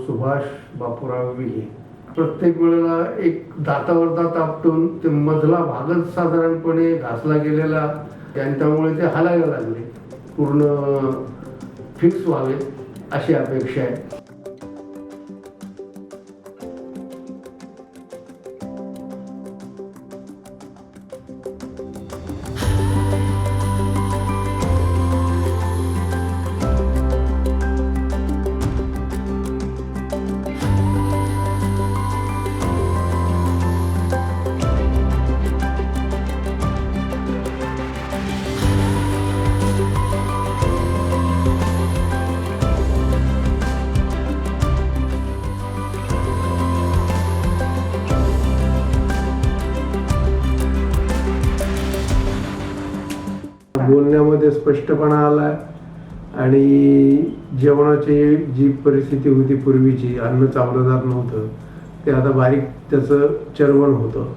सुभाष बापूराव विले. प्रत्येक वेळेला एक दातावर दात आपटून ते मधला भागच साधारणपणे घासला गेलेला आणि त्यामुळे ते हालायला लागले. पूर्ण फिक्स व्हावेत अशी अपेक्षा आहे. बोलण्यामध्ये स्पष्टपणा आला आणि जेवणाची जी परिस्थिती होती पूर्वीची, अन्न चावलंदार नव्हतं, ते आता बारीक त्याचं चरवण होतं.